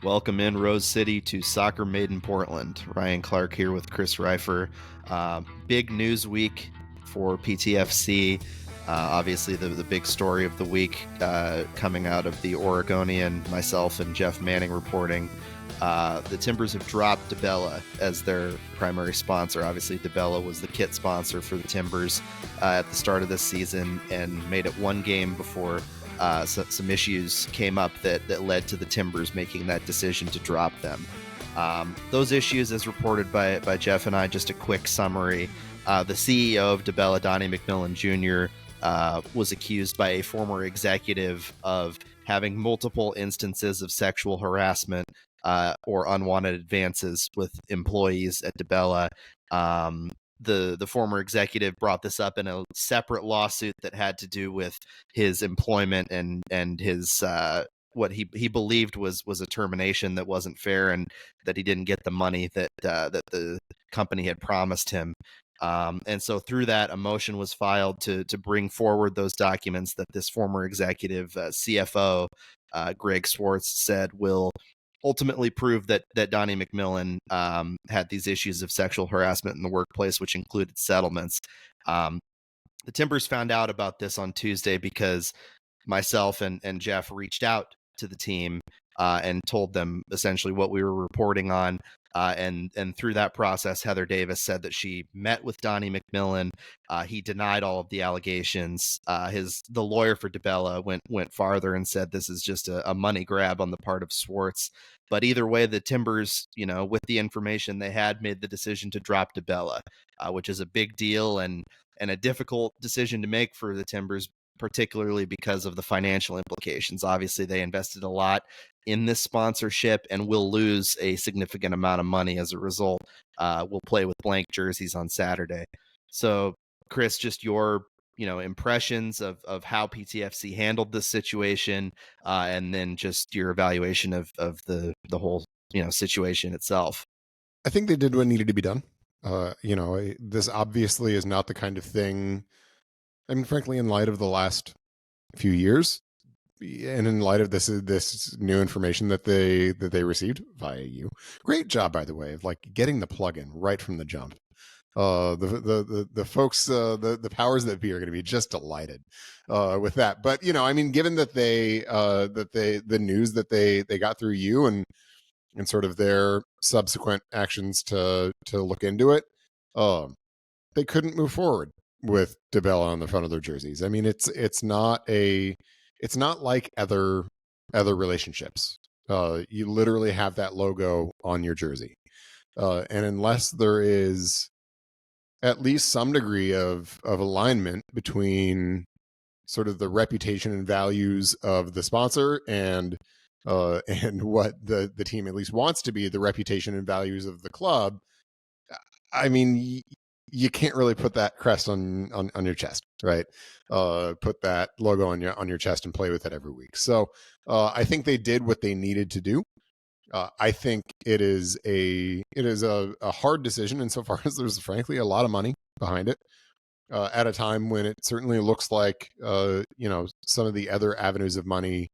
Welcome in Rose City to Soccer Made in Portland. Ryan Clarke here with Chris Rifer. Big news week for PTFC. Obviously, the big story of the week coming out of the Oregonian, myself and Jeff Manning reporting. The Timbers have dropped DaBella as their primary sponsor. Obviously, DaBella was the kit sponsor for the Timbers at the start of this season and made it one game before some issues came up that led to the Timbers making that decision to drop them. Those issues, as reported by Jeff and I, just a quick summary. The CEO of DaBella, Donnie McMillan Jr., was accused by a former executive of having multiple instances of sexual harassment or unwanted advances with employees at DaBella. The former executive brought this up in a separate lawsuit that had to do with his employment and his what he believed was a termination that wasn't fair and that he didn't get the money that the company had promised him. And so through that, a motion was filed to bring forward those documents that this former executive CFO Greg Swartz said will ultimately prove that Donnie McMillan had these issues of sexual harassment in the workplace, which included settlements. The Timbers found out about this on Tuesday because myself and Jeff reached out to the team and told them essentially what we were reporting on. And through that process, Heather Davis said that she met with Donnie McMillan. He denied all of the allegations. The lawyer for DaBella went farther and said this is just a money grab on the part of Swartz. But either way, the Timbers, with the information they had, made the decision to drop DaBella, which is a big deal and a difficult decision to make for the Timbers, particularly because of the financial implications. Obviously, they invested a lot in this sponsorship and will lose a significant amount of money as a result. We'll play with blank jerseys on Saturday. So, Chris, just your impressions of how PTFC handled this situation, and then just your evaluation of the whole situation itself. I think they did what needed to be done. This obviously is not the kind of thing. I mean, frankly, in light of the last few years, and in light of this new information that they received via you, great job, by the way, of like getting the plug-in right from the jump. The folks, the powers that be are going to be just delighted with that. But given that the news that they got through you and sort of their subsequent actions to look into it, they couldn't move forward with DaBella on the front of their jerseys. I mean, it's not like other relationships. You literally have that logo on your jersey, and unless there is at least some degree of alignment between sort of the reputation and values of the sponsor and what the team at least wants to be the reputation and values of the club, I mean, you can't really put that crest on your chest, right? Put that logo on your chest and play with it every week. So I think they did what they needed to do. I think it is a hard decision insofar as there's frankly a lot of money behind it. At a time when it certainly looks like some of the other avenues of money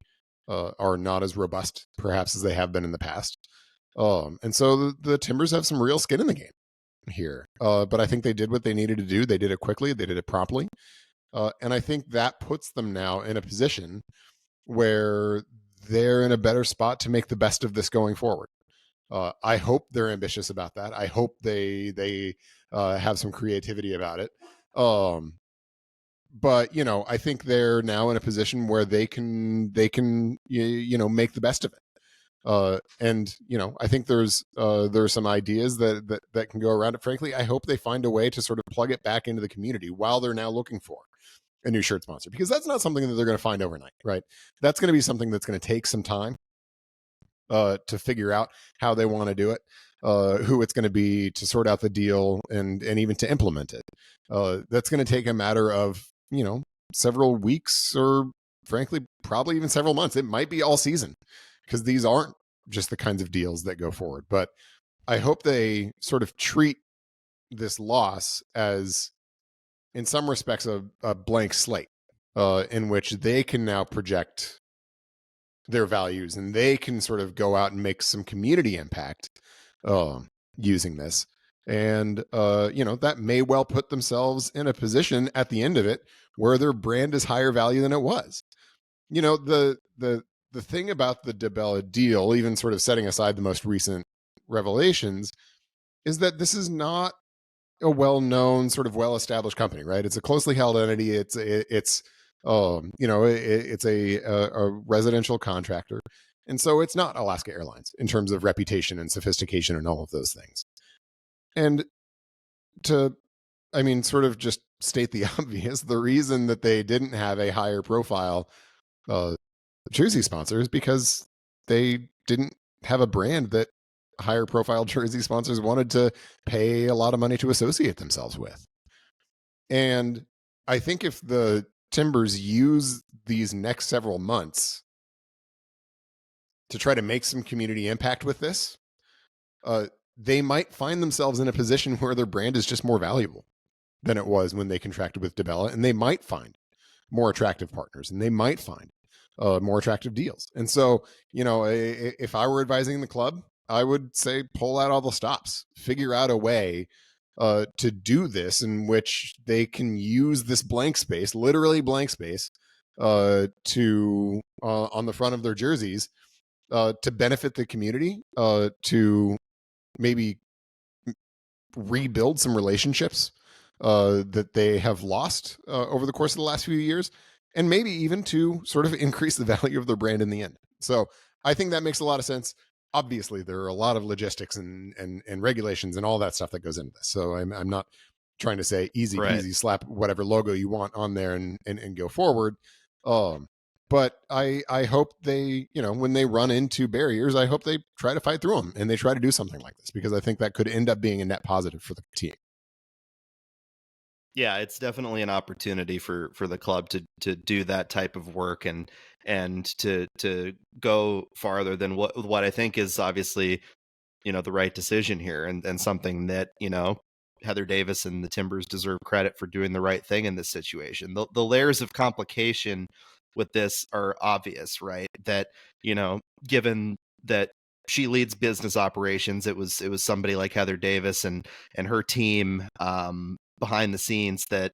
are not as robust perhaps as they have been in the past. And so the Timbers have some real skin in the game here. But I think they did what they needed to do. They did it quickly. They did it promptly. And I think that puts them now in a position where they're in a better spot to make the best of this going forward. I hope they're ambitious about that. I hope they have some creativity about it. But I think they're now in a position where they can make the best of it. And I think there's some ideas that can go around it. Frankly, I hope they find a way to sort of plug it back into the community while they're now looking for a new shirt sponsor, because that's not something that they're going to find overnight, right? That's going to be something that's going to take some time to figure out how they want to do it, who it's going to be to sort out the deal and even to implement it. That's going to take a matter of several weeks or frankly probably even several months. It might be all season, because these aren't just the kinds of deals that go forward. But I hope they sort of treat this loss as, in some respects, a blank slate in which they can now project their values, and they can sort of go out and make some community impact using this. And that may well put themselves in a position at the end of it where their brand is higher value than it was. The thing about the DaBella deal, even sort of setting aside the most recent revelations, is that this is not a well-known, sort of well-established company, right? It's a closely held entity. It's a residential contractor, and so it's not Alaska Airlines in terms of reputation and sophistication and all of those things. And sort of just state the obvious, the reason that they didn't have a higher profile jersey sponsor is because they didn't have a brand that higher profile jersey sponsors wanted to pay a lot of money to associate themselves with. And I think if the Timbers use these next several months to try to make some community impact with this, they might find themselves in a position where their brand is just more valuable than it was when they contracted with DaBella, and they might find more attractive partners, and they might find more attractive deals. And so, if I were advising the club, I would say pull out all the stops, figure out a way to do this in which they can use this blank space, literally blank space, to on the front of their jerseys to benefit the community, to maybe rebuild some relationships that they have lost over the course of the last few years, and maybe even to sort of increase the value of their brand in the end. So I think that makes a lot of sense. Obviously, there are a lot of logistics and regulations and all that stuff that goes into this. So I'm not trying to say easy peasy, slap whatever logo you want on there and go forward. But I hope they, when they run into barriers, I hope they try to fight through them and they try to do something like this, because I think that could end up being a net positive for the team. Yeah, it's definitely an opportunity for the club to do that type of work and to go farther than what I think is obviously, the right decision here, and something that, Heather Davis and the Timbers deserve credit for doing the right thing in this situation. The layers of complication with this are obvious, right? That, given that she leads business operations, it was somebody like Heather Davis and her team behind the scenes that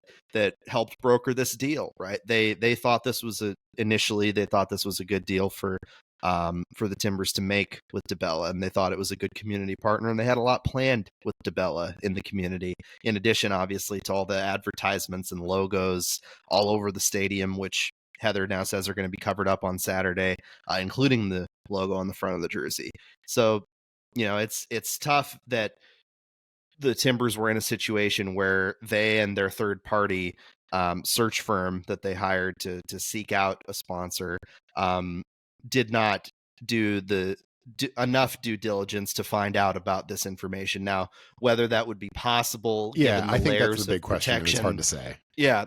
helped broker this deal, right? They thought this was initially they thought this was a good deal for the Timbers to make with DaBella, and they thought it was a good community partner, and they had a lot planned with DaBella in the community, in addition obviously to all the advertisements and logos all over the stadium, which Heather now says are going to be covered up on Saturday, including the logo on the front of the jersey. So it's tough that the Timbers were in a situation where they and their third party search firm that they hired to seek out a sponsor did not do enough due diligence to find out about this information. Now, whether that would be possible, given the I think layers that's the big question. It's hard to say. Yeah,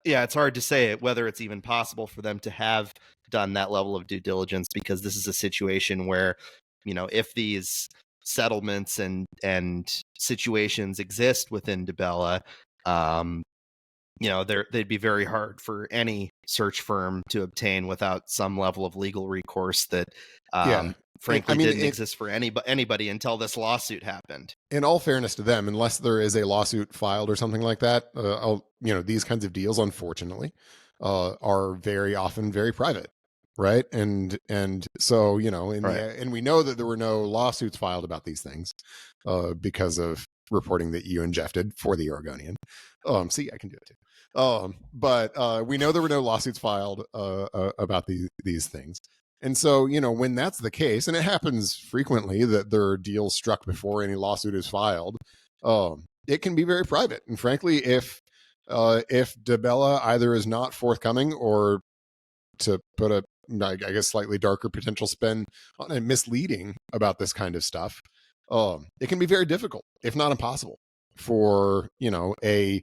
it's hard to say whether it's even possible for them to have done that level of due diligence, because this is a situation where, if these settlements and situations exist within DaBella, they'd be very hard for any search firm to obtain without some level of legal recourse that frankly didn't exist for anybody until this lawsuit happened. In all fairness to them, unless there is a lawsuit filed or something like that, these kinds of deals, unfortunately, are very often very private, right? And so, and we know that there were no lawsuits filed about these things because of reporting that you injected for the Oregonian. See, I can do it too. But we know there were no lawsuits filed about these things. And so, when that's the case, and it happens frequently that there are deals struck before any lawsuit is filed, it can be very private. And frankly, if DaBella either is not forthcoming, or to put I guess slightly darker potential spin on it, misleading about this kind of stuff, it can be very difficult, if not impossible, for a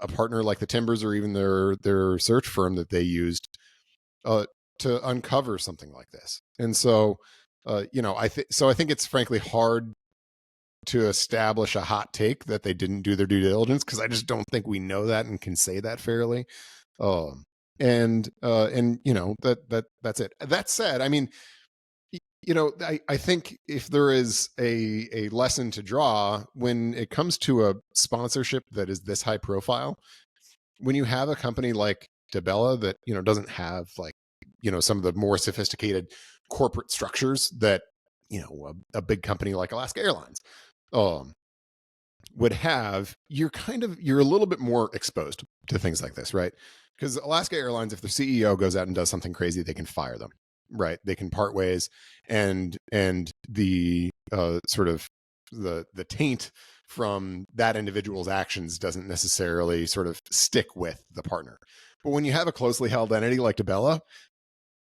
partner like the Timbers, or even their search firm that they used to uncover something like this. And so, I think it's frankly hard to establish a hot take that they didn't do their due diligence, because I just don't think we know that and can say that fairly. And that's it. That said, I mean, I think if there is a lesson to draw when it comes to a sponsorship that is this high profile, when you have a company like DaBella that doesn't have like some of the more sophisticated corporate structures that a big company like Alaska Airlines would have, you're a little bit more exposed to things like this, right? Because Alaska Airlines, if their CEO goes out and does something crazy, they can fire them, right? They can part ways, and the sort of the taint from that individual's actions doesn't necessarily sort of stick with the partner. But when you have a closely held entity like DaBella,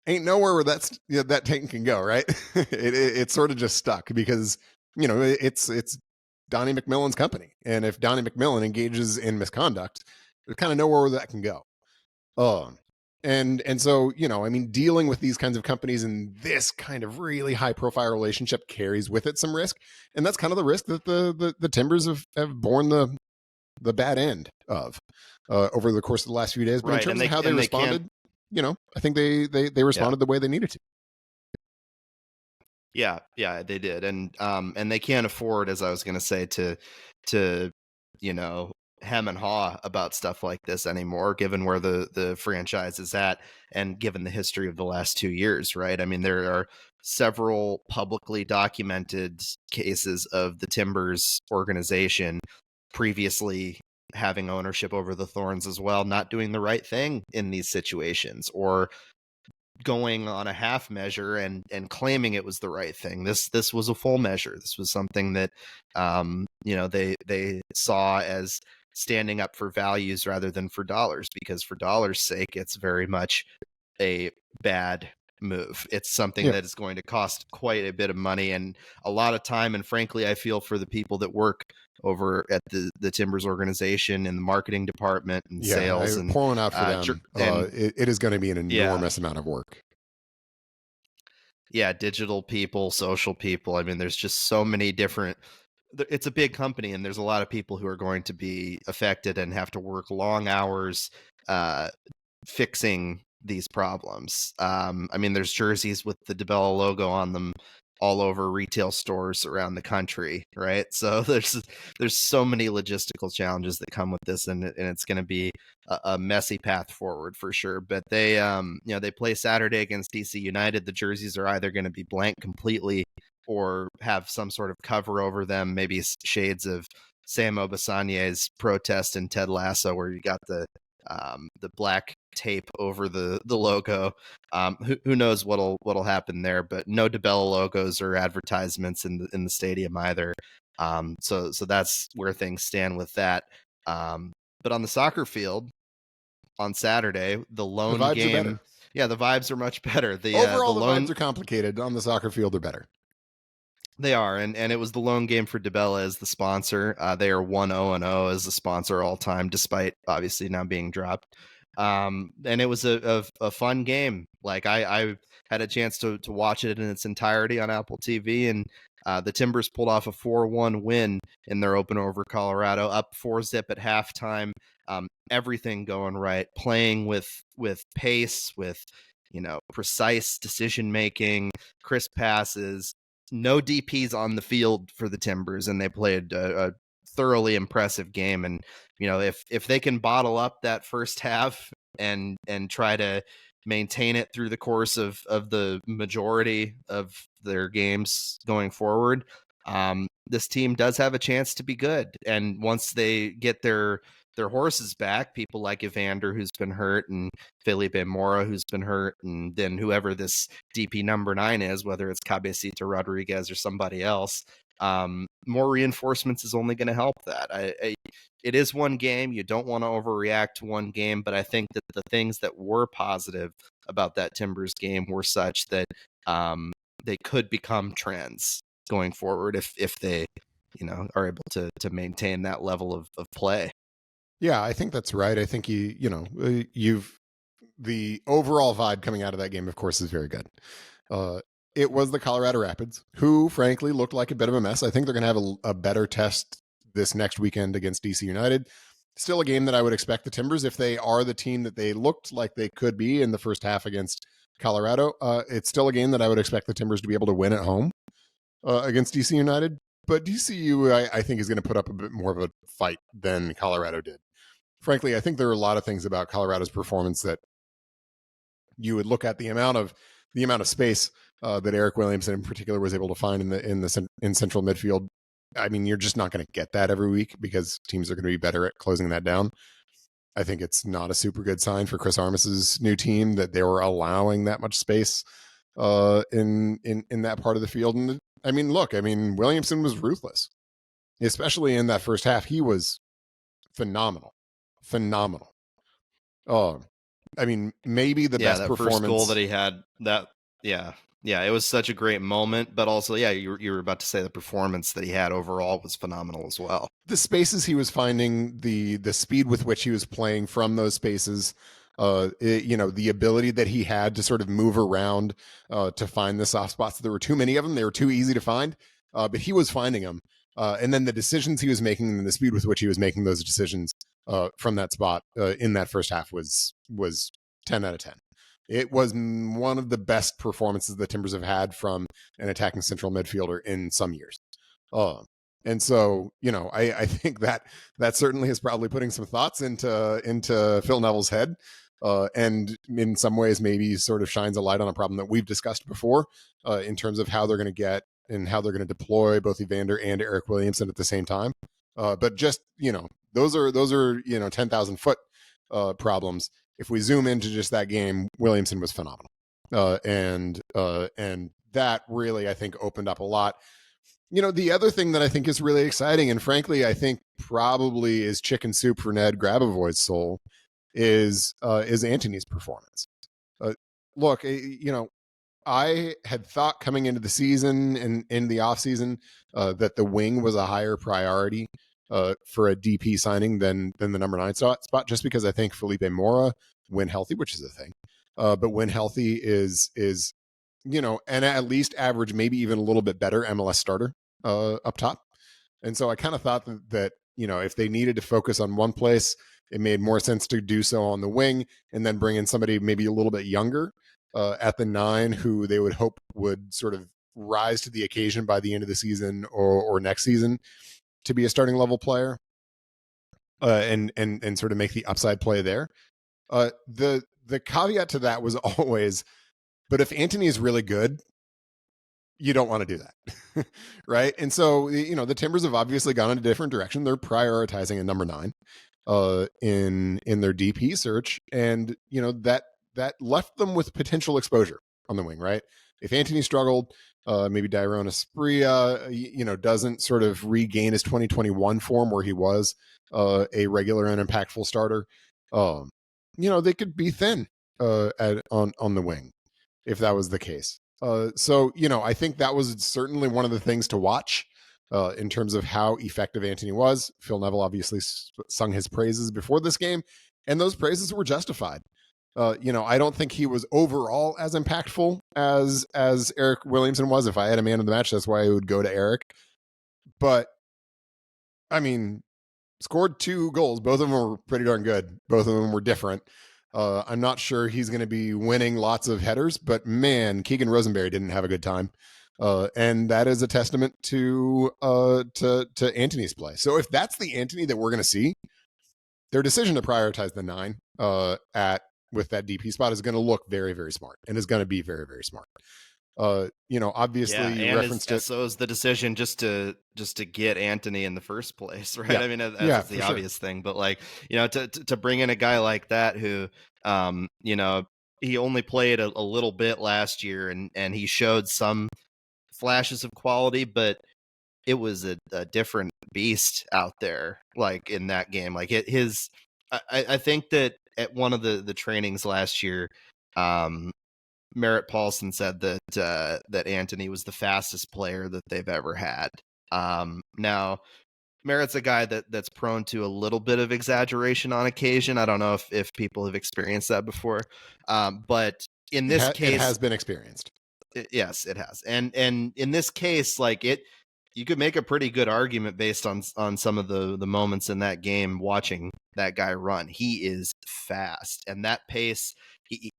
ain't nowhere where that taint can go, right? It's sort of just stuck because it's Donnie McMillan's company, and if Donnie McMillan engages in misconduct, there's kind of nowhere where that can go. And so I mean, dealing with these kinds of companies in this kind of really high profile relationship carries with it some risk, and that's kind of the risk that the Timbers have borne the bad end of over the course of the last few days. But in terms of how they responded, I think they responded the way they needed to. Yeah, they did, and they can't afford, as I was going to say, to hem and haw about stuff like this anymore, given where the franchise is at and given the history of the last 2 years, right? I mean, there are several publicly documented cases of the Timbers organization previously having ownership over the Thorns as well, not doing the right thing in these situations, or going on a half measure and claiming it was the right thing. This was a full measure. This was something that they saw as standing up for values rather than for dollars, because for dollars' sake, it's very much a bad move. It's something that is going to cost quite a bit of money and a lot of time. And frankly, I feel for the people that work over at the Timbers organization in the marketing department and sales. And pour one out for them. It is going to be an enormous amount of work. Yeah, digital people, social people. I mean, there's just so many different. It's a big company, and there's a lot of people who are going to be affected and have to work long hours fixing these problems. I mean, there's jerseys with the DaBella logo on them all over retail stores around the country, right? So there's so many logistical challenges that come with this, and it's going to be a messy path forward for sure. But they they play Saturday against DC United. The jerseys are either going to be blank completely or have some sort of cover over them, maybe shades of Sam Obasanye's protest in Ted Lasso, where you got the black tape over the logo. Who knows what'll happen there? But no DaBella logos or advertisements in the stadium either. So that's where things stand with that. But on the soccer field on Saturday, the lone vibes game, are better. Yeah, the vibes are much better. Overall, the vibes are complicated. On the soccer field, they're better. They are, and it was the lone game for DaBella as the sponsor. They are 1-0-0 as the sponsor all time, despite obviously now being dropped. And it was a fun game. Like I had a chance to watch it in its entirety on Apple TV, and the Timbers pulled off a 4-1 win in their opener over Colorado, up 4-0 at halftime. Everything going right, playing with pace, with precise decision making, crisp passes. No DPs on the field for the Timbers, and they played a thoroughly impressive game. And if they can bottle up that first half and try to maintain it through the course of the majority of their games going forward, this team does have a chance to be good. And once they get their horses back, people like Evander, who's been hurt, and Felipe Mora, who's been hurt, and then whoever this DP number 9 is, whether it's Cabecita Rodriguez or somebody else, more reinforcements is only going to help that. It is one game. You don't want to overreact to one game, but I think that the things that were positive about that Timbers game were such that they could become trends going forward if they are able to maintain that level of play. Yeah, I think that's right. I think you've the overall vibe coming out of that game, of course, is very good. It was the Colorado Rapids, who frankly looked like a bit of a mess. I think they're going to have a better test this next weekend against DC United. Still a game that I would expect the Timbers, if they are the team that they looked like they could be in the first half against Colorado, it's still a game that I would expect the Timbers to be able to win at home against DC United. But DCU, I think, is going to put up a bit more of a fight than Colorado did. Frankly, I think there are a lot of things about Colorado's performance that you would look at the amount of space that Eric Williamson in particular was able to find in central midfield. I mean, you're just not going to get that every week because teams are going to be better at closing that down. I think it's not a super good sign for Chris Armas's new team that they were allowing that much space in that part of the field. And I mean, look, Williamson was ruthless, especially in that first half. He was phenomenal. Oh, I mean, maybe the best that performance. First goal that he had, it was such a great moment, but also, you were about to say the performance that he had overall was phenomenal as well. The spaces he was finding, the speed with which he was playing from those spaces, the ability that he had to sort of move around to find the soft spots. There were too many of them. They were too easy to find, but he was finding them. And then the decisions he was making and the speed with which he was making those decisions from that spot in that first half was 10 out of 10. It was one of the best performances the Timbers have had from an attacking central midfielder in some years. And so, I think that certainly is probably putting some thoughts into Phil Neville's head. And in some ways, maybe sort of shines a light on a problem that we've discussed before in terms of how they're going to get and how they're going to deploy both Evander and Eric Williamson at the same time. But just, those are 10,000 foot problems. If we zoom into just that game, Williamson was phenomenal. And that really, I think, opened up a lot. The other thing that I think is really exciting, and frankly, I think probably is chicken soup for Ned Grabavoy's soul, is Antony's performance. Look, I had thought coming into the season and in the offseason that the wing was a higher priority for a DP signing than the number 9 spot, just because I think Felipe Mora, when healthy, which is a thing, but when healthy is and at least average, maybe even a little bit better MLS starter up top. And so I kind of thought that if they needed to focus on one place, it made more sense to do so on the wing and then bring in somebody maybe a little bit younger at the 9 who they would hope would sort of rise to the occasion by the end of the season or next season to be a starting level player and sort of make the upside play there. The caveat to that was always, but if Antony is really good, you don't want to do that. Right. And so, the Timbers have obviously gone in a different direction. They're prioritizing a number 9 in their DP search. And, that left them with potential exposure on the wing, right? If Antony struggled, maybe Dairon Asprilla, doesn't sort of regain his 2021 form where he was a regular and impactful starter, they could be thin on the wing if that was the case. So, I think that was certainly one of the things to watch in terms of how effective Antony was. Phil Neville obviously sung his praises before this game, and those praises were justified. I don't think he was overall as impactful as Eric Williamson was. If I had a man of the match, that's why I would go to Eric. But, scored 2 goals. Both of them were pretty darn good. Both of them were different. I'm not sure he's going to be winning lots of headers, but man, Keegan Rosenberry didn't have a good time. And that is a testament to Antony's play. So if that's the Antony that we're going to see, their decision to prioritize the 9 with that DP spot is going to look very, very smart and is going to be very, very smart. Obviously you referenced it. So is the decision just to get Antony in the first place, right? Yeah. That's the obvious thing, but to bring in a guy like that who, he only played a little bit last year and he showed some flashes of quality, but it was a different beast out there, in that game. I think that at one of the trainings last year, Merritt Paulson said that Antony was the fastest player that they've ever had. Now, Merritt's a guy that's prone to a little bit of exaggeration on occasion. I don't know if people have experienced that before, but in this case, it has been experienced. Yes, it has, and in this case, you could make a pretty good argument based on some of the moments in that game watching that guy run. He is fast, and that pace, he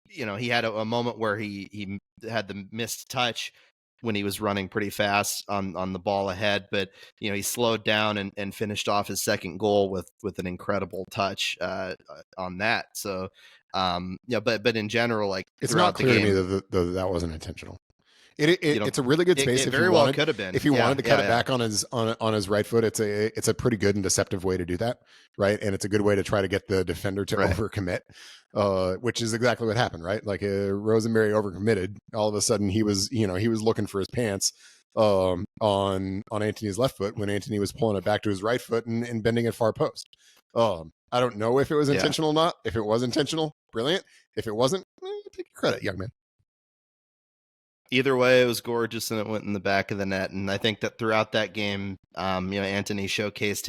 he had a moment where he had the missed touch when he was running pretty fast on the ball ahead, but he slowed down and finished off his second goal with an incredible touch on that. So but in general, like, it's not clear the game, to me that that wasn't intentional. It's a really good space. It very well could have been. If you wanted to cut it back on his right foot, it's a pretty good and deceptive way to do that, right? And it's a good way to try to get the defender to overcommit, which is exactly what happened, right? Like Rosenberry overcommitted. All of a sudden, he was looking for his pants on Antony's left foot when Antony was pulling it back to his right foot and bending it far post. I don't know if it was intentional or not. If it was intentional, brilliant. If it wasn't, take your credit, young man. Either way, it was gorgeous, and it went in the back of the net. And I think that throughout that game, Antony showcased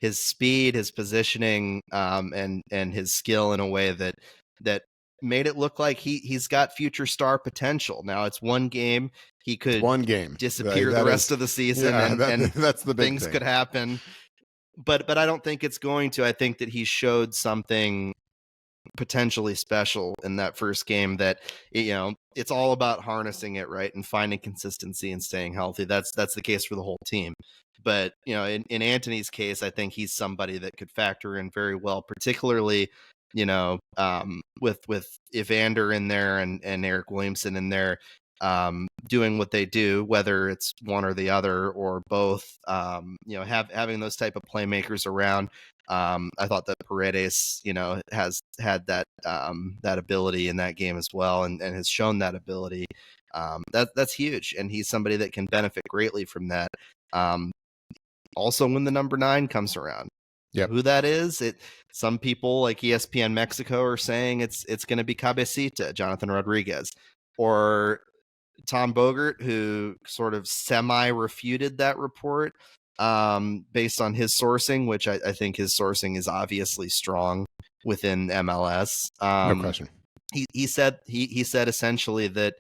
his speed, his positioning, and his skill in a way that made it look like he's got future star potential. Now, it's one game; he could disappear the rest of the season, and that's the big things thing. could happen. But I don't think it's going to. I think that he showed something potentially special in that first game that it's all about harnessing it, right, and finding consistency and staying healthy. That's the case for the whole team. But in Antony's case, I think he's somebody that could factor in very well, particularly with Evander in there and Eric Williamson in there, doing what they do, whether it's one or the other or both. Having those type of playmakers around. I thought that Paredes, has had that ability in that game as well, and has shown that ability. That's huge, and he's somebody that can benefit greatly from that. Also, when the number 9 comes around, who that is, some people like ESPN Mexico are saying it's going to be Cabecita, Jonathan Rodriguez, or Tom Bogert, who sort of semi-refuted that report based on his sourcing, which I think his sourcing is obviously strong within MLS. No question. He said essentially that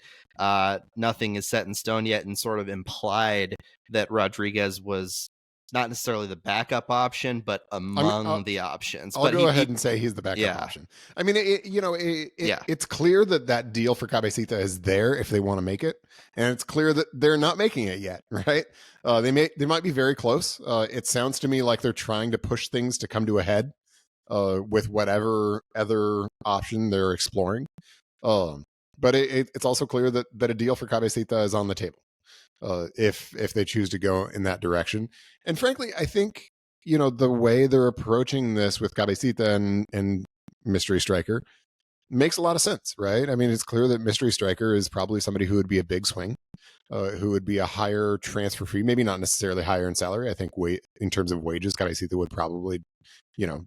nothing is set in stone yet, and sort of implied that Rodriguez was not necessarily the backup option, but among the options. I'll go ahead and say he's the backup option. I mean, it's clear that deal for Cabecita is there if they want to make it, and it's clear that they're not making it yet, right? They might be very close. It sounds to me like they're trying to push things to come to a head with whatever other option they're exploring. But it's also clear that a deal for Cabecita is on the table. If they choose to go in that direction. And frankly, I think, the way they're approaching this with Cabecita and Mystery Striker makes a lot of sense, right? I mean, it's clear that Mystery Striker is probably somebody who would be a big swing, who would be a higher transfer fee, maybe not necessarily higher in salary. I think in terms of wages, Cabecita would probably,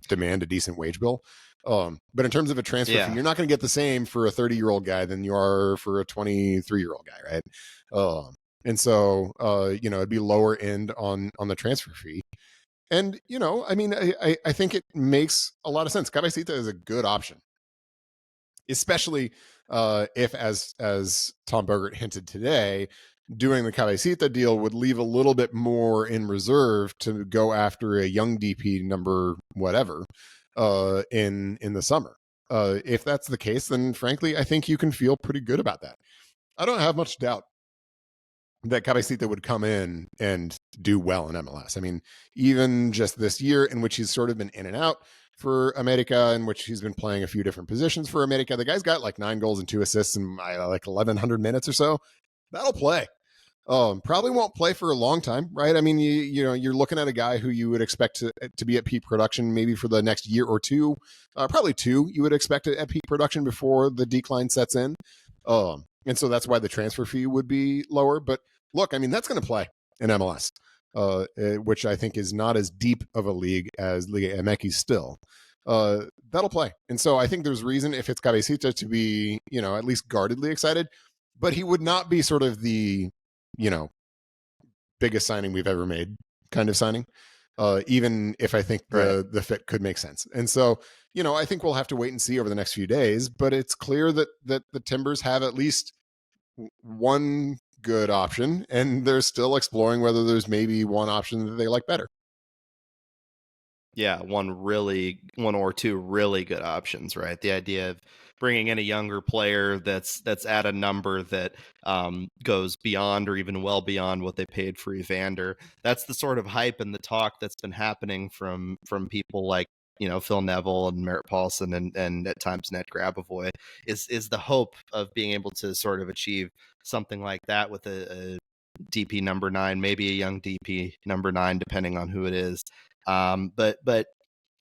demand a decent wage bill. But in terms of a transfer fee, you're not going to get the same for a 30-year-old guy than you are for a 23-year-old guy, right? And so, it'd be lower end on the transfer fee. And, I mean, I think it makes a lot of sense. Cabecita is a good option, especially if, as Tom Bogert hinted today, doing the Cabecita deal would leave a little bit more in reserve to go after a young DP number whatever in the summer. If that's the case, then frankly, I think you can feel pretty good about that. I don't have much doubt that Cabecita would come in and do well in MLS. I mean, even just this year in which he's sort of been in and out for America, in which he's been playing a few different positions for America, the guy's got like 9 goals and 2 assists in like 1,100 minutes or so. That'll play. Probably won't play for a long time, right? I mean, you're looking at a guy who you would expect to be at peak production maybe for the next year or two, probably 2. You would expect it at peak production before the decline sets in. And so that's why the transfer fee would be lower. But look, I mean, that's going to play in MLS, which I think is not as deep of a league as Liga MX still. That'll play. And so I think there's reason if it's Cabecita to be, at least guardedly excited, but he would not be sort of the, biggest signing we've ever made kind of signing, even if I think the fit could make sense. And so, I think we'll have to wait and see over the next few days, but it's clear that the Timbers have at least one good option, and they're still exploring whether there's maybe one option that they like better. Yeah, one or two really good options, right? The idea of bringing in a younger player that's at a number that goes beyond or even well beyond what they paid for Evander. That's the sort of hype and the talk that's been happening from people like, you know, Phil Neville and Merritt Paulson and at times Ned Grabavoy is the hope of being able to sort of achieve something like that with a DP number 9, maybe a young DP number 9, depending on who it is. But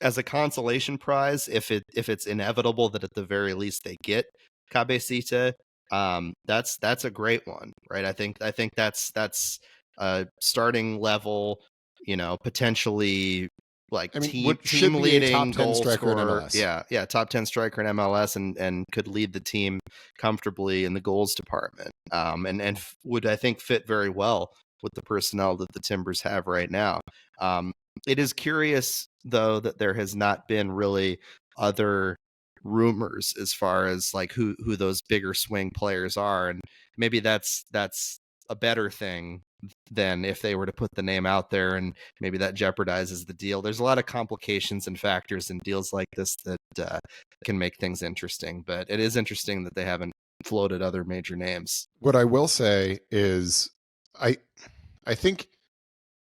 as a consolation prize, if it's inevitable that at the very least they get Cabecita, that's a great one, right? I think that's a starting level, you know, potentially like team leading goal scorer. Yeah, top 10 striker in MLS and could lead the team comfortably in the goals department. And would, I think, fit very well with the personnel that the Timbers have right now. It is curious, though, that there has not been really other rumors as far as like who those bigger swing players are, and maybe that's a better thing than if they were to put the name out there, and maybe that jeopardizes the deal. There's a lot of complications and factors in deals like this that can make things interesting, but it is interesting that they haven't floated other major names. What I will say is I think,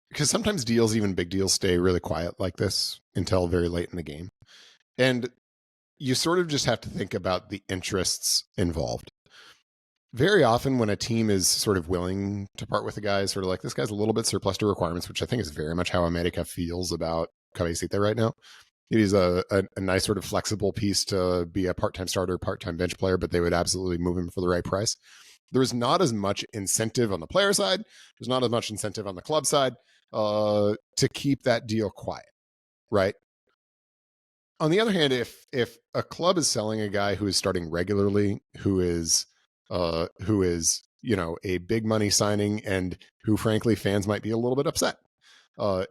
because sometimes deals, even big deals, stay really quiet like this until very late in the game. And you sort of just have to think about the interests involved. Very often when a team is sort of willing to part with a guy, sort of like, this guy's a little bit surplus to requirements, which I think is very much how America feels about Cabecita right now. It is a nice sort of flexible piece to be a part-time starter, part-time bench player, but they would absolutely move him for the right price. There's not as much incentive on the player side. There's not as much incentive on the club side to keep that deal quiet, right? On the other hand, if a club is selling a guy who is starting regularly, who is you know, a big money signing, and who frankly fans might be a little bit upset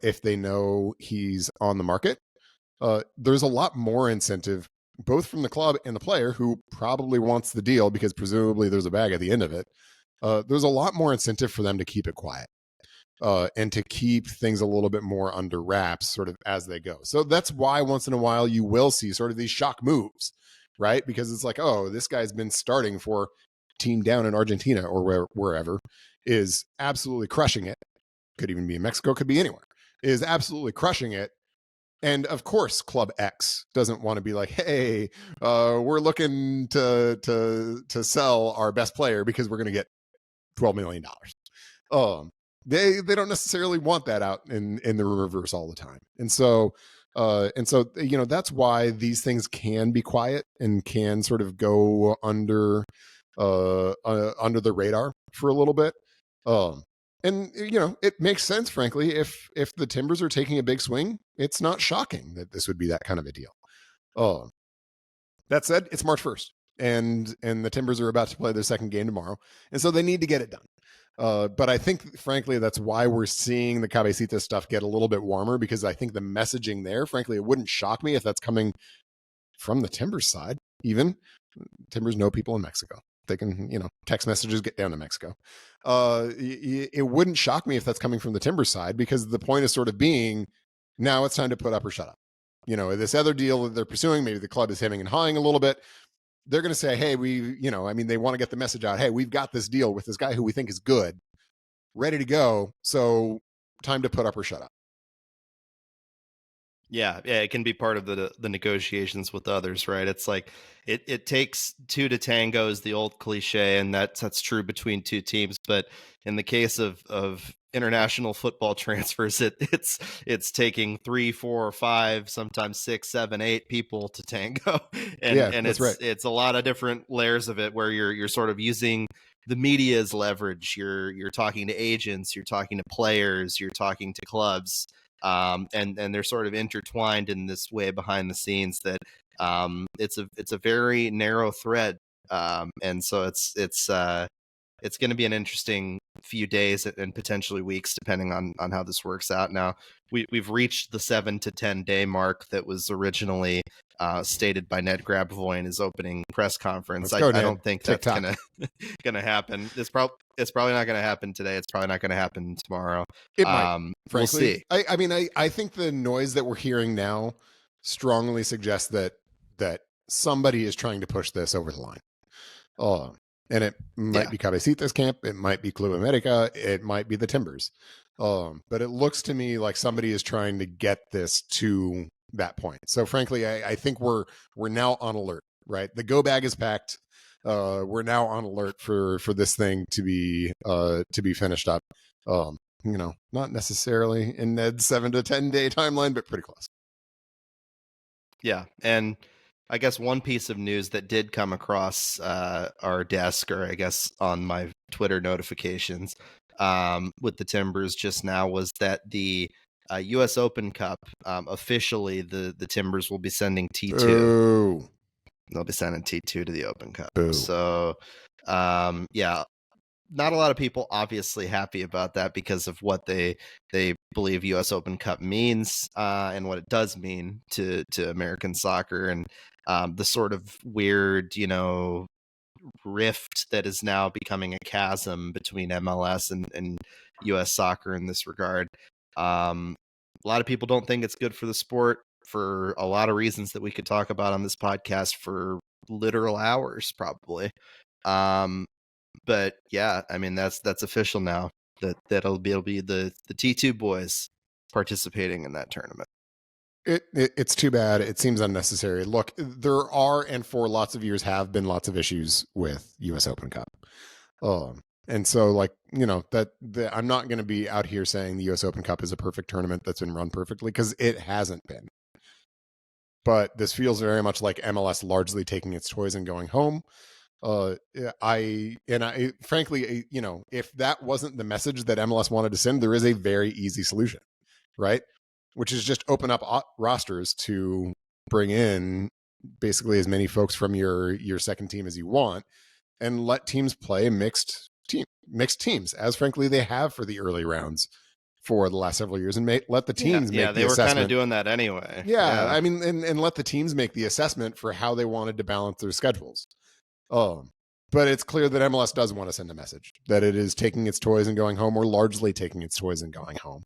if they know he's on the market, there's a lot more incentive both from the club and the player, who probably wants the deal because presumably there's a bag at the end of it. There's a lot more incentive for them to keep it quiet and to keep things a little bit more under wraps sort of as they go. So that's why once in a while you will see sort of these shock moves, right? Because it's like, oh, this guy's been starting for team down in Argentina or wherever, is absolutely crushing it. Could even be in Mexico, could be anywhere, is absolutely crushing it. And of course, Club X doesn't want to be like, hey, we're looking to sell our best player because we're going to get $12 million. They don't necessarily want that out in the reverse all the time. And so, you know, that's why these things can be quiet and can sort of go under the radar for a little bit. And, you know, it makes sense, frankly, if the Timbers are taking a big swing, it's not shocking that this would be that kind of a deal. That said, it's March 1st, and the Timbers are about to play their second game tomorrow, and so they need to get it done. But I think, frankly, that's why we're seeing the Cabecita stuff get a little bit warmer, because I think the messaging there, frankly, it wouldn't shock me if that's coming from the Timbers side. Even Timbers know people in Mexico. They can, you know, text messages get down to Mexico. It wouldn't shock me if that's coming from the Timbers side, because the point is sort of being, now it's time to put up or shut up. You know, this other deal that they're pursuing, maybe the club is hemming and hawing a little bit. They're going to say, hey, they want to get the message out. Hey, we've got this deal with this guy who we think is good, ready to go. So time to put up or shut up. Yeah, it can be part of the negotiations with others, right? It's like it takes two to tango is the old cliche, and that's true between two teams. But in the case of international football transfers, it's taking 3, 4, 5, sometimes 6, 7, 8 people to tango, and that's right. It's a lot of different layers of it where you're sort of using the media's leverage. You're talking to agents, you're talking to players, you're talking to clubs. And they're sort of intertwined in this way behind the scenes that it's a very narrow thread, and so it's going to be an interesting few days and potentially weeks, depending on how this works out. Now, we've reached the 7 to 10 day mark that was originally stated by Ned Grabavoy in his opening press conference. Let's go, I Ned. don't think that's TikTok. gonna happen. It's probably not gonna happen today. It's probably not gonna happen tomorrow. It might. Frankly, we'll see. I mean, I think the noise that we're hearing now strongly suggests that somebody is trying to push this over the line. And it might be Cabecita's camp, it might be Club America, it might be the Timbers. But it looks to me like somebody is trying to get this to that point. So frankly, I think we're now on alert, right? The go bag is packed. We're now on alert for this thing to be finished up. Not necessarily in Ned's 7 to 10 day timeline, but pretty close. Yeah, and I guess one piece of news that did come across our desk, or I guess on my Twitter notifications, with the Timbers just now, was that the U.S. Open Cup, officially the Timbers will be sending T2. Ooh. They'll be sending T2 to the Open Cup. Ooh. So, yeah, not a lot of people obviously happy about that because of what they believe U.S. Open Cup means and what it does mean to American soccer, and the sort of weird, rift that is now becoming a chasm between MLS and U.S. soccer in this regard. A lot of people don't think it's good for the sport for a lot of reasons that we could talk about on this podcast for literal hours, probably. But yeah, I mean, that's official now that it'll be the T2 boys participating in that tournament. It's too bad. It seems unnecessary. Look, there are, and for lots of years have been, lots of issues with U.S. Open Cup. And so, I'm not going to be out here saying the U.S. Open Cup is a perfect tournament that's been run perfectly, because it hasn't been. But this feels very much like MLS largely taking its toys and going home. Frankly, if that wasn't the message that MLS wanted to send, there is a very easy solution, right? Which is just open up rosters to bring in basically as many folks from your second team as you want, and let teams play mixed teams, as frankly they have for the early rounds for the last several years, and let the teams make the assessment. Yeah, they were kind of doing that anyway. Yeah, I mean, and let the teams make the assessment for how they wanted to balance their schedules. But it's clear that MLS does want to send a message that it is taking its toys and going home, or largely taking its toys and going home.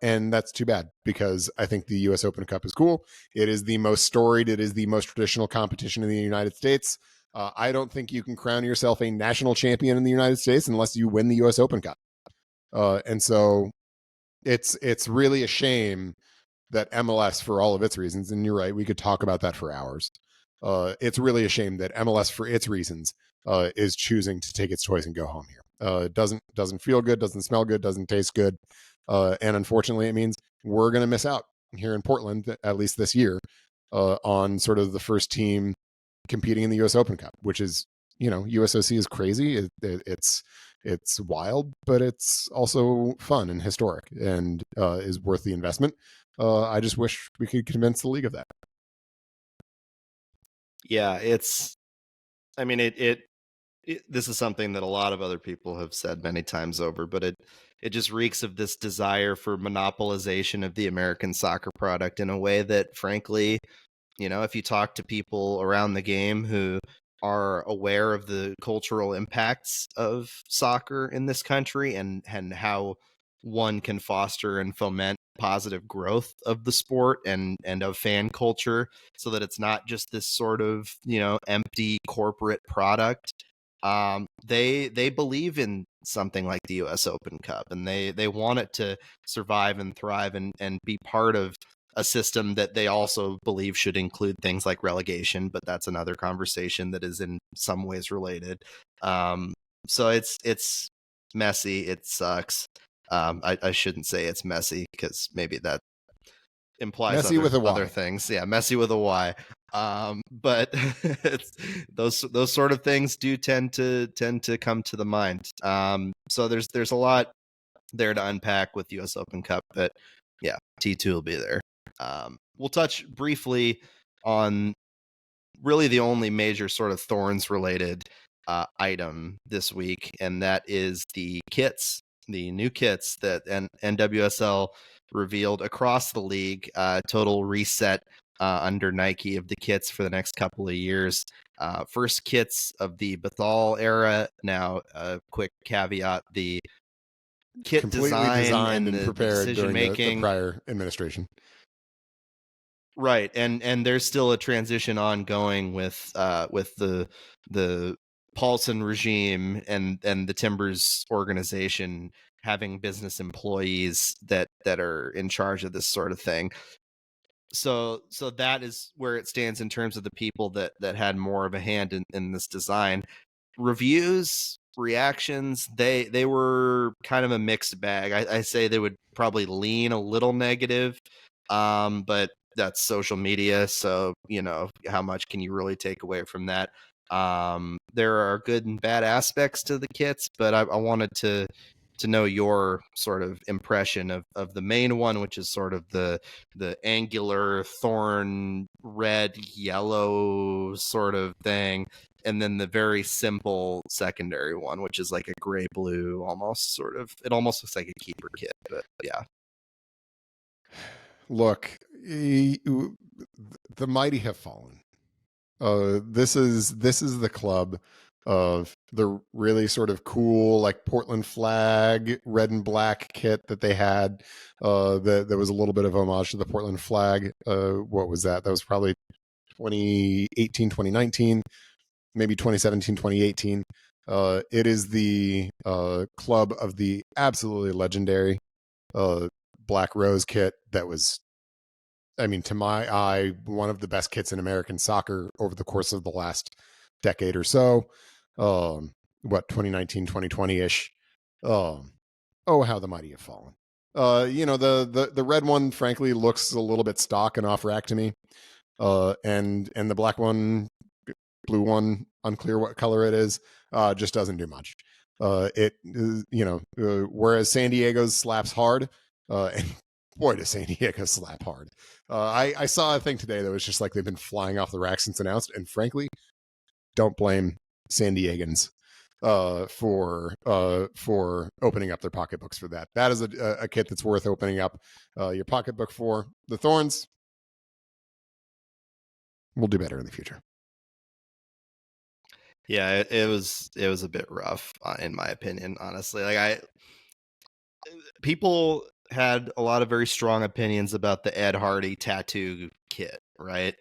And that's too bad, because I think the U.S. Open Cup is cool. It is the most storied. It is the most traditional competition in the United States. I don't think you can crown yourself a national champion in the United States unless you win the U.S. Open Cup. And so it's really a shame that MLS, for all of its reasons, and you're right, we could talk about that for hours. It's really a shame that MLS, for its reasons, is choosing to take its toys and go home here. Doesn't feel good, doesn't smell good, doesn't taste good. And unfortunately, it means we're going to miss out here in Portland, at least this year, on sort of the first team competing in the U.S. Open Cup, which is, USOC is crazy. It's wild, but it's also fun and historic, and is worth the investment. I just wish we could convince the league of that. Yeah, this is something that a lot of other people have said many times over, but it just reeks of this desire for monopolization of the American soccer product in a way that, frankly, if you talk to people around the game who are aware of the cultural impacts of soccer in this country and how one can foster and foment positive growth of the sport and of fan culture, so that it's not just this sort of, empty corporate product. They believe in something like the U.S. Open Cup, and they want it to survive and thrive and be part of a system that they also believe should include things like relegation, but that's another conversation that is in some ways related. So it's messy. It sucks. I shouldn't say it's messy, because maybe that implies other things. Yeah, messy with a Y. But those sort of things do tend to come to the mind. So there's a lot there to unpack with US Open Cup, but yeah, T2 will be there. We'll touch briefly on really the only major sort of Thorns related item this week, and that is the kits, the new kits that NWSL revealed across the league. Total reset under Nike of the kits for the next couple of years. First kits of the Bethal era. Now, quick caveat: the kit completely design designed and and the prepared decision during the making. prior administration. Right, and there's still a transition ongoing with the Paulson regime and the Timbers organization having business employees that are in charge of this sort of thing. So that is where it stands in terms of the people that had more of a hand in this design. Reviews, reactions, they were kind of a mixed bag. I say they would probably lean a little negative, but that's social media, so how much can you really take away from that? There are good and bad aspects to the kits, but I wanted to know your sort of impression of the main one, which is sort of the angular thorn red yellow sort of thing, and then the very simple secondary one, which is like a gray blue, almost sort of. It almost looks like a keeper kit, but yeah. Look, the mighty have fallen. This is the club of the really sort of cool, like Portland flag, red and black kit that they had. There was a little bit of homage to the Portland flag. What was that? That was probably 2018, 2019, maybe 2017, 2018. It is the club of the absolutely legendary Black Rose kit that was, I mean, to my eye, one of the best kits in American soccer over the course of the last decade or so. 2019, 2020-ish. Oh, how the mighty have fallen. The red one, frankly, looks a little bit stock and off rack to me. And the black one, blue one, unclear what color it is, just doesn't do much. Whereas San Diego's slaps hard, and boy, does San Diego slap hard. I saw a thing today that was just like they've been flying off the rack since announced, and frankly, don't blame San Diegans for opening up their pocketbooks for that. That is a kit that's worth opening up your pocketbook for. The Thorns will do better in the future. Yeah, it was a bit rough, in my opinion, honestly. Like people had a lot of very strong opinions about the Ed Hardy tattoo kit, right?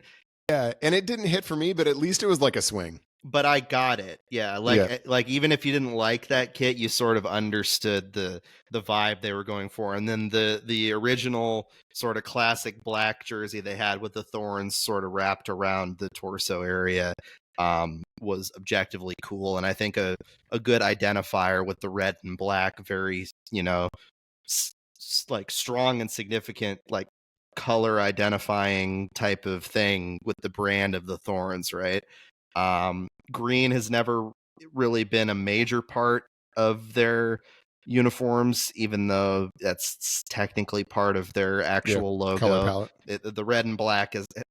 Yeah, and it didn't hit for me, but at least it was like a swing. But I got it. Yeah, like even if you didn't like that kit, you sort of understood the vibe they were going for. And then the original sort of classic black jersey they had with the thorns sort of wrapped around the torso area was objectively cool, and I think a good identifier with the red and black, very like strong and significant, like color identifying type of thing with the brand of the Thorns, right? Green has never really been a major part of their uniforms, even though that's technically part of their actual logo. Color palette. The red and black is the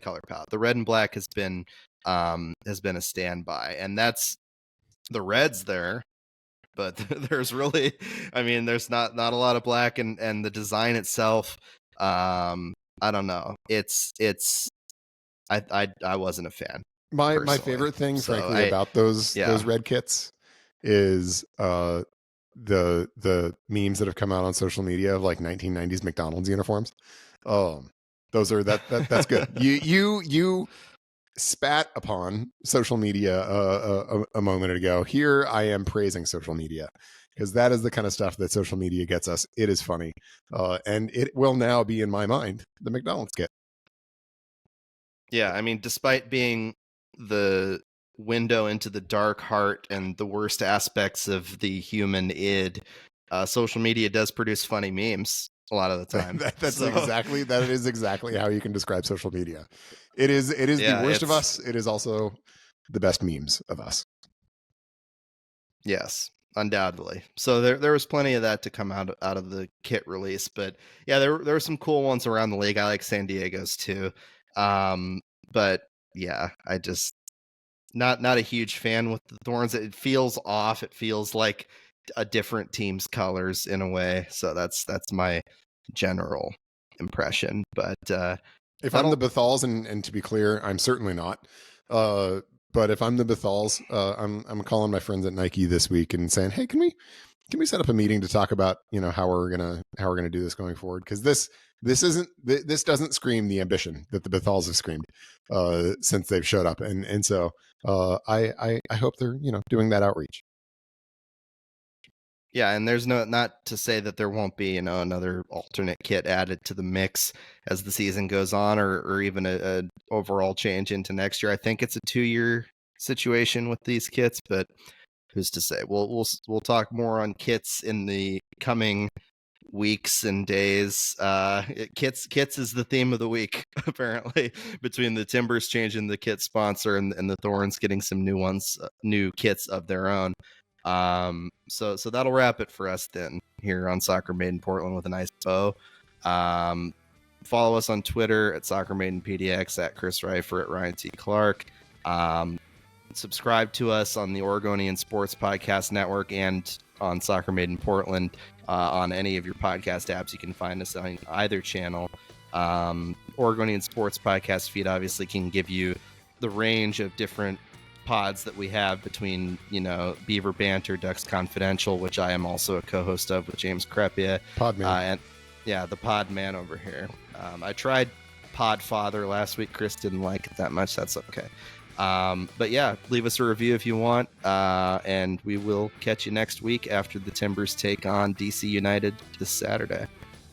color palette. The red and black has been a standby, and that's the Reds there. But there's really, I mean, there's not a lot of black, and the design itself, I don't know. I wasn't a fan. My favorite thing, frankly, about those red kits is the memes that have come out on social media of like 1990s McDonald's uniforms. Those are that's good. You spat upon social media a moment ago. Here I am praising social media, because that is the kind of stuff that social media gets us. It is funny, and it will now be in my mind the McDonald's kit. Yeah, I mean, despite being the window into the dark heart and the worst aspects of the human id, social media does produce funny memes a lot of the time. That is exactly how you can describe social media. It is the worst of us. It is also the best memes of us. Yes, undoubtedly. So there was plenty of that to come out of the kit release, but yeah, there were some cool ones around the league. I like San Diego's too. But yeah, not a huge fan with the Thorns. It feels off. It feels like a different team's colors in a way. So that's my general impression. But if I'm the Bethals, and to be clear, I'm certainly not. But if I'm the Bethals, I'm calling my friends at Nike this week and saying, hey, can we set up a meeting to talk about, how we're gonna do this going forward? Because this doesn't scream the ambition that the Bethals have screamed since they've showed up, and so I hope they're doing that outreach. Yeah, and there's not to say that there won't be another alternate kit added to the mix as the season goes on, or even a overall change into next year. I think it's a 2-year situation with these kits, but who's to say? We'll talk more on kits in the coming weeks and days. Kits is the theme of the week, apparently, between the Timbers changing the kit sponsor and the Thorns getting some new kits of their own. So that'll wrap it for us then here on Soccer Made in Portland with a nice bow. Follow us on Twitter at Soccer Made in PDX, at Chris Rifer, at Ryan T. Clarke. Subscribe to us on the Oregonian Sports Podcast Network and on Soccer Made in Portland on any of your podcast apps. You can find us on either channel. Oregonian Sports Podcast feed obviously can give you the range of different pods that we have between, Beaver Banter, Ducks Confidential, which I am also a co-host of with James Crepia. Podman. The pod man over here. I tried Podfather last week. Chris didn't like it that much. That's okay. But yeah, leave us a review if you want. And we will catch you next week after the Timbers take on DC United this Saturday.